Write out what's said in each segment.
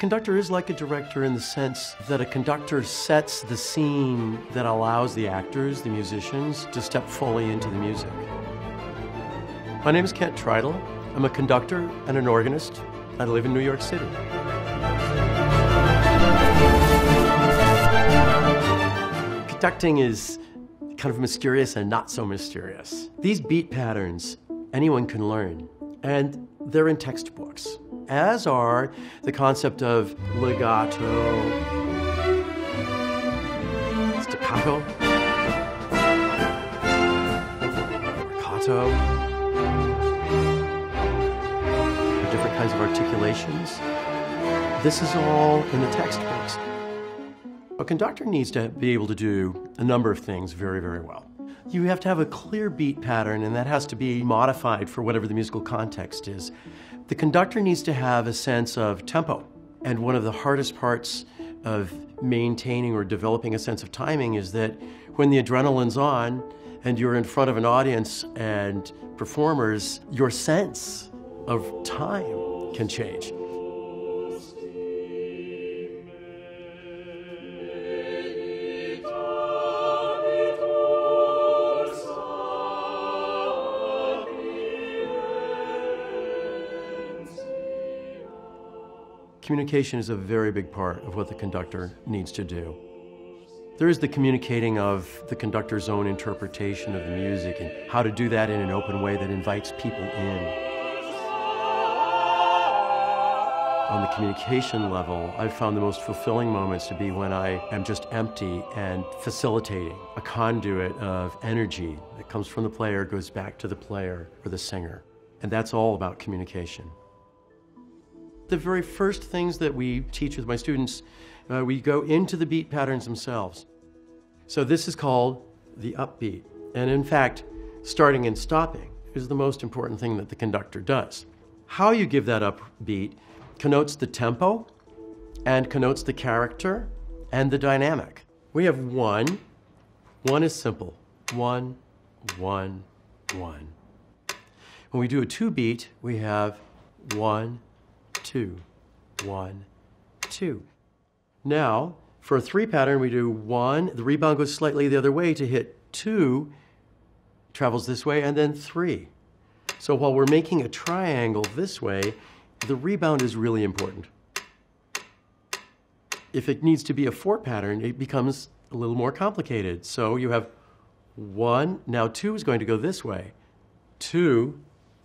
conductor is like a director in the sense that a conductor sets the scene that allows the actors, the musicians, to step fully into the music. My name is Kent Tritle. I'm a conductor and an organist. I live in New York City. Conducting is kind of mysterious and not so mysterious. These beat patterns, anyone can learn, and they're in textbooks, as are the concept of legato, staccato, staccato, different kinds of articulations. This is all in the textbooks. A conductor needs to be able to do a number of things very, very well. You have to have a clear beat pattern, and that has to be modified for whatever the musical context is. The conductor needs to have a sense of tempo, and one of the hardest parts of maintaining or developing a sense of timing is that when the adrenaline's on and you're in front of an audience and performers, your sense of time can change. Communication is a very big part of what the conductor needs to do. There is the communicating of the conductor's own interpretation of the music and how to do that in an open way that invites people in. On the communication level, I've found the most fulfilling moments to be when I am just empty and facilitating a conduit of energy that comes from the player, goes back to the player or the singer. And that's all about communication. The very first things that we teach with my students, we go into the beat patterns themselves. So this is called the upbeat. And in fact, starting and stopping is the most important thing that the conductor does. How you give that upbeat connotes the tempo and connotes the character and the dynamic. We have one. One is simple. 1, 1, 1. When we do a 2-beat, we have 1, 2, 1, 2. Now, for a 3 pattern, we do 1, the rebound goes slightly the other way to hit 2, travels this way, and then 3. So while we're making a triangle this way, the rebound is really important. If it needs to be a 4 pattern, it becomes a little more complicated. So you have 1, now 2 is going to go this way, 2,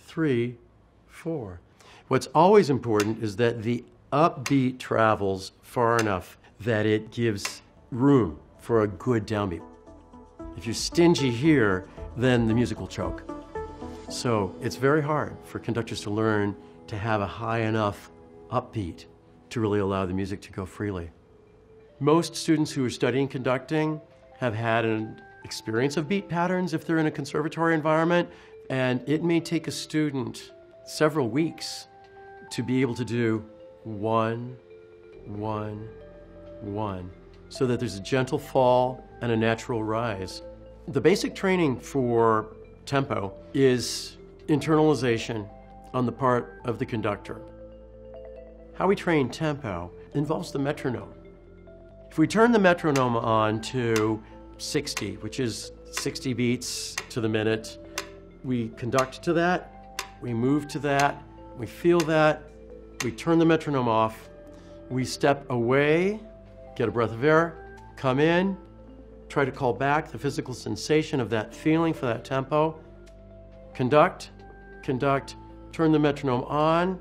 3, 4. What's always important is that the upbeat travels far enough that it gives room for a good downbeat. If you're stingy here, then the music will choke. So it's very hard for conductors to learn to have a high enough upbeat to really allow the music to go freely. Most students who are studying conducting have had an experience of beat patterns if they're in a conservatory environment, and it may take a student several weeks to be able to do 1, 1, 1, so that there's a gentle fall and a natural rise. The basic training for tempo is internalization on the part of the conductor. How we train tempo involves the metronome. If we turn the metronome on to 60, which is 60 beats to the minute, we conduct to that, we move to that, we feel that, we turn the metronome off, we step away, get a breath of air, come in, try to call back the physical sensation of that feeling for that tempo, conduct, conduct, turn the metronome on.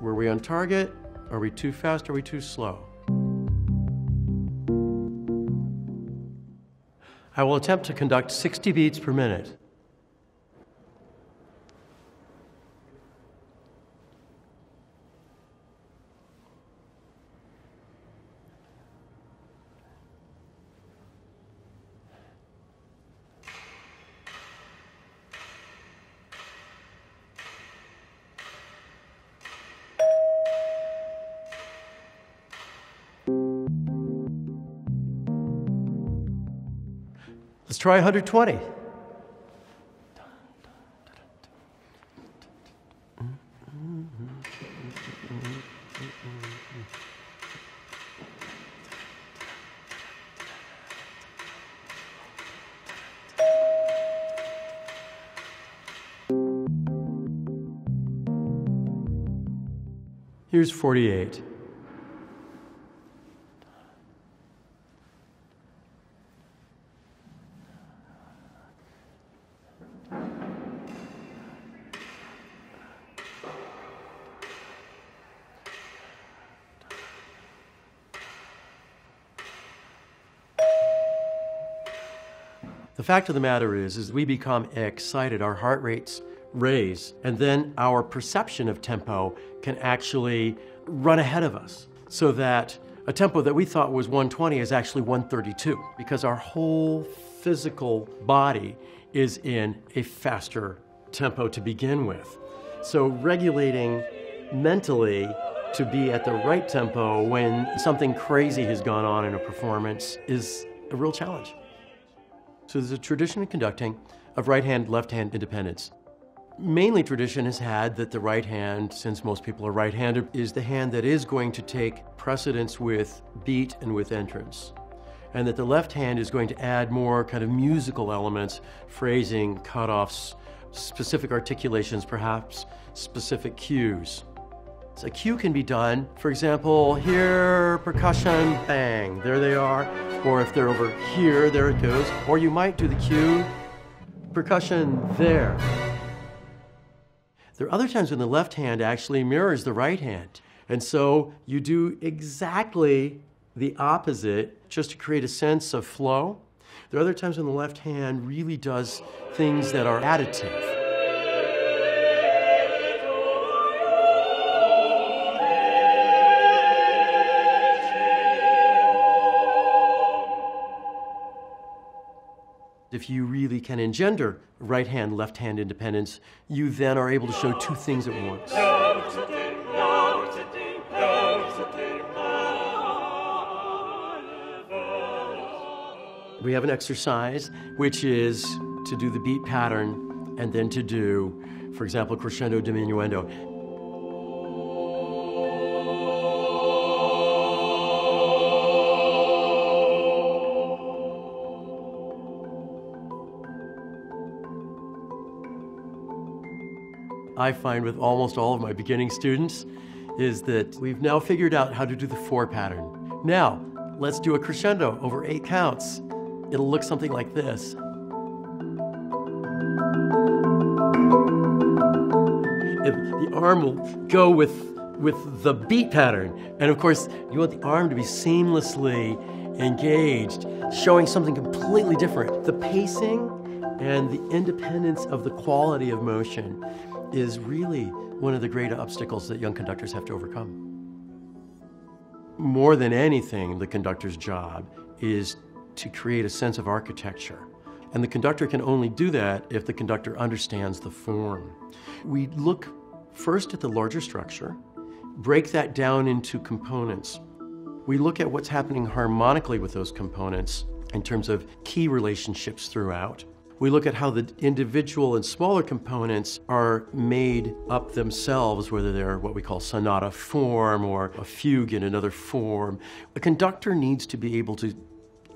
Were we on target? Are we too fast? Are we too slow? I will attempt to conduct 60 beats per minute. Let's try 120. Here's 48. The fact of the matter is we become excited, our heart rates raise, and then our perception of tempo can actually run ahead of us, so that a tempo that we thought was 120 is actually 132, because our whole physical body is in a faster tempo to begin with. So regulating mentally to be at the right tempo when something crazy has gone on in a performance is a real challenge. So there's a tradition in conducting of right-hand, left-hand independence. Mainly tradition has had that the right hand, since most people are right-handed, is the hand that is going to take precedence with beat and with entrance. And that the left hand is going to add more kind of musical elements, phrasing, cutoffs, specific articulations, perhaps specific cues. So a cue can be done, for example, here, percussion, bang, there they are. Or if they're over here, there it goes. Or you might do the cue, percussion, there. There are other times when the left hand actually mirrors the right hand. And so you do exactly the opposite just to create a sense of flow. There are other times when the left hand really does things that are additive. If you really can engender right-hand, left-hand independence, you then are able to show two things at once. We have an exercise which is to do the beat pattern and then to do, for example, crescendo diminuendo. I find with almost all of my beginning students is that we've now figured out how to do the 4 pattern. Now, let's do a crescendo over 8 counts. It'll look something like this. The arm will go with the beat pattern. And of course, you want the arm to be seamlessly engaged, showing something completely different. The pacing and the independence of the quality of motion is really one of the great obstacles that young conductors have to overcome. More than anything, the conductor's job is to create a sense of architecture. And the conductor can only do that if the conductor understands the form. We look first at the larger structure, break that down into components. We look at what's happening harmonically with those components in terms of key relationships throughout. We look at how the individual and smaller components are made up themselves, whether they're what we call sonata form or a fugue in another form. A conductor needs to be able to,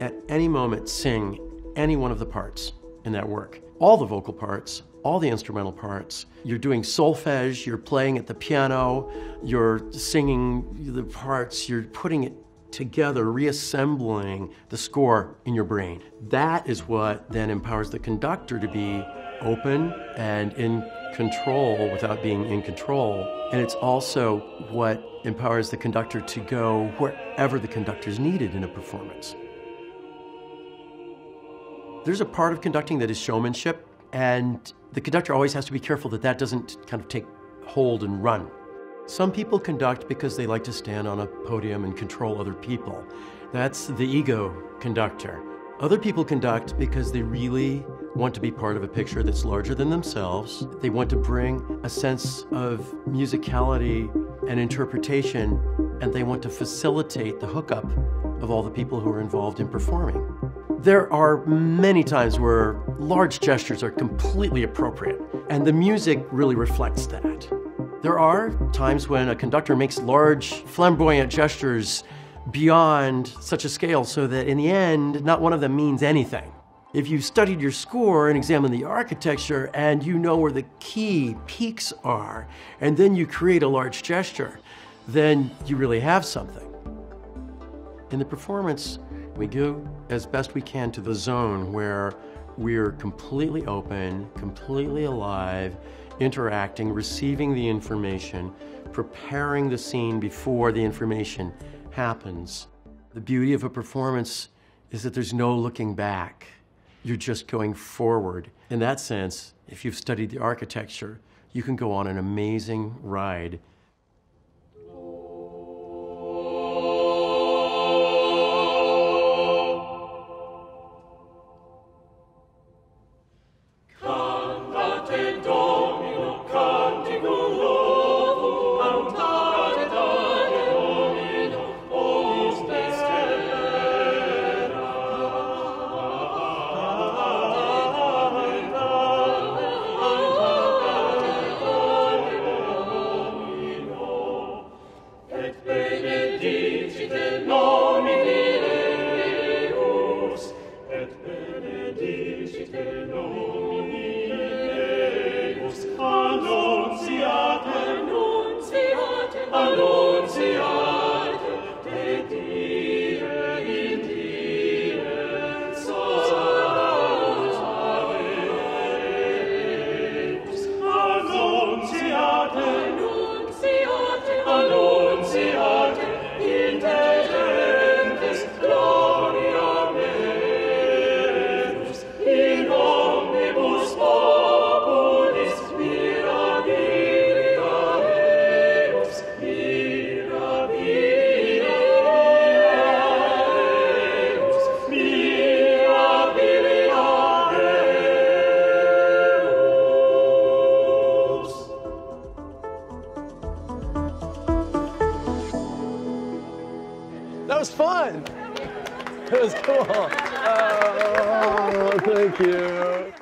at any moment, sing any one of the parts in that work. All the vocal parts, all the instrumental parts. You're doing solfege, you're playing at the piano, you're singing the parts, you're putting it together, reassembling the score in your brain. That is what then empowers the conductor to be open and in control without being in control. And it's also what empowers the conductor to go wherever the conductor is needed in a performance. There's a part of conducting that is showmanship, and the conductor always has to be careful that that doesn't kind of take hold and run. Some people conduct because they like to stand on a podium and control other people. That's the ego conductor. Other people conduct because they really want to be part of a picture that's larger than themselves. They want to bring a sense of musicality and interpretation, and they want to facilitate the hookup of all the people who are involved in performing. There are many times where large gestures are completely appropriate, and the music really reflects that. There are times when a conductor makes large, flamboyant gestures beyond such a scale so that in the end, not one of them means anything. If you studied your score and examined the architecture and you know where the key peaks are, and then you create a large gesture, then you really have something. In the performance, we go as best we can to the zone where we're completely open, completely alive, interacting, receiving the information, preparing the scene before the information happens. The beauty of a performance is that there's no looking back. You're just going forward. In that sense, if you've studied the architecture, you can go on an amazing ride. That was fun. That was cool. Oh, thank you.